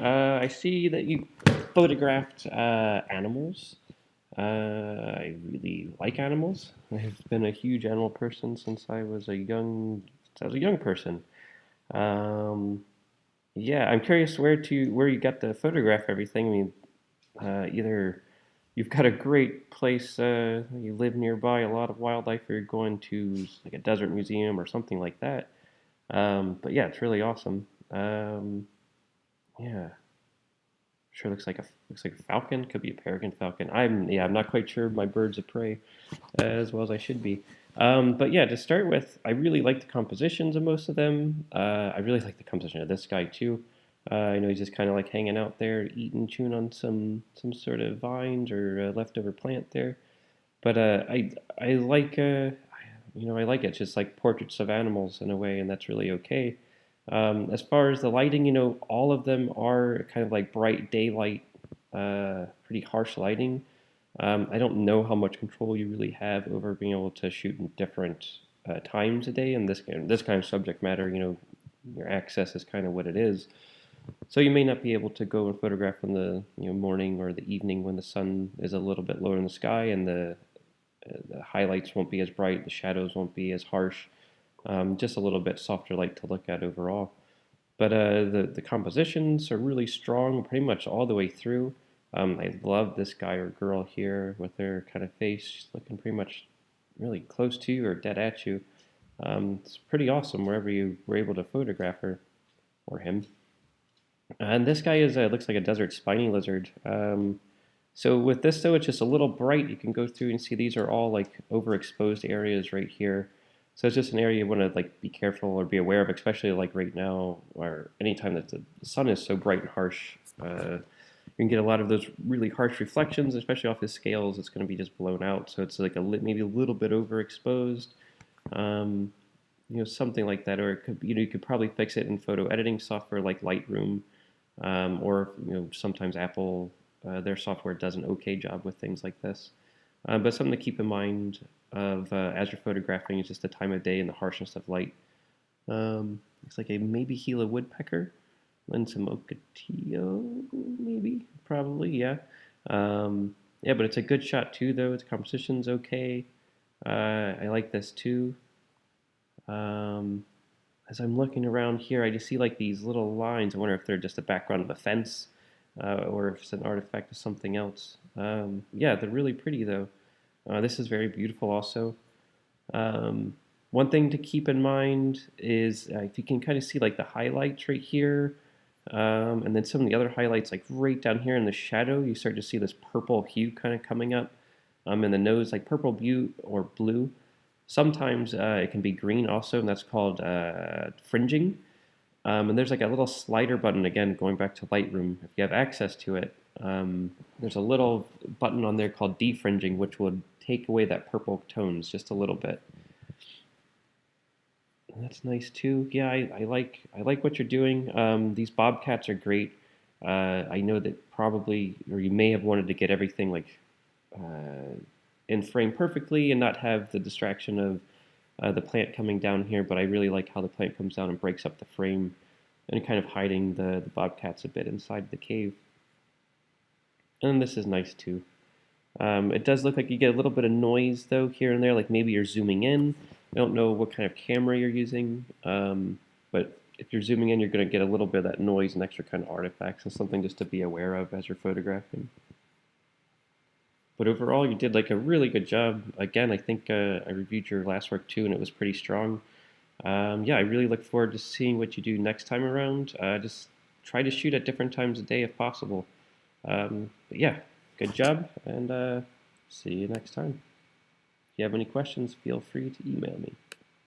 I see that you photographed animals. I really like animals. I've been a huge animal person since I was a young person. Um, yeah, I'm curious where you got to photograph everything. I mean, either you've got a great place, you live nearby a lot of wildlife, or you're going to like a desert museum or something like that. But yeah, it's really awesome. Yeah. Sure looks like a falcon. Could be a peregrine falcon. I'm not quite sure my birds of prey as well as I should be. But yeah, to start with, I really like the compositions of most of them. I really like the composition of this guy too. I know he's just kind of like hanging out there, eating, chewing on some sort of vines or leftover plant there. But I like I like it. It's just like portraits of animals in a way, and that's really okay. As far as the lighting, all of them are kind of like bright daylight, pretty harsh lighting. I don't know how much control you really have over being able to shoot in different times a day in this kind of subject matter. Your access is kind of what it is. So you may not be able to go and photograph in the morning or the evening when the sun is a little bit lower in the sky and the highlights won't be as bright, the shadows won't be as harsh. Just a little bit softer light to look at overall. But the compositions are really strong, pretty much all the way through. I love this guy or girl here with their kind of face. She's looking pretty much really close to you or dead at you. It's pretty awesome wherever you were able to photograph her or him. And this guy is looks like a desert spiny lizard. So with this though, it's just a little bright. You can go through and see these are all like overexposed areas right here. So it's just an area you want to like be careful or be aware of, especially like right now, or anytime that the sun is so bright and harsh. You can get a lot of those really harsh reflections, especially off his scales. It's going to be just blown out, so it's like maybe a little bit overexposed. Um, something like that, or it could you could probably fix it in photo editing software like Lightroom, or sometimes Apple their software does an okay job with things like this. But something to keep in mind of as you're photographing is just the time of day and the harshness of light. Looks like a maybe Gila woodpecker, and some ocotillo, maybe, probably, yeah. Yeah, but it's a good shot too, though. The composition's okay. I like this too. Um, as I'm looking around here, I just see like these little lines. I wonder if they're just a background of a fence or if it's an artifact of something else. Yeah, they're really pretty though. This is very beautiful also. Um, One thing to keep in mind is if you can kind of see like the highlights right here, and then some of the other highlights like right down here in the shadow, you start to see this purple hue kind of coming up in the nose, like purple blue or blue. Sometimes it can be green also, and that's called fringing. And there's like a little slider button, again, going back to Lightroom. If you have access to it, there's a little button on there called defringing, which would take away that purple tones just a little bit. And that's nice too. Yeah, I like what you're doing. These bobcats are great. I know that probably, or you may have wanted to get everything like in frame perfectly and not have the distraction of the plant coming down here, but I really like how the plant comes down and breaks up the frame and kind of hiding the bobcats a bit inside the cave. And this is nice too. It does look like you get a little bit of noise though here and there, like maybe you're zooming in. I don't know what kind of camera you're using, but if you're zooming in, you're going to get a little bit of that noise and extra kind of artifacts and something just to be aware of as you're photographing. But overall, you did like a really good job. Again, I think I reviewed your last work too, and it was pretty strong. Yeah, I really look forward to seeing what you do next time around. Just try to shoot at different times of day if possible. But yeah, good job, and see you next time. If you have any questions, feel free to email me.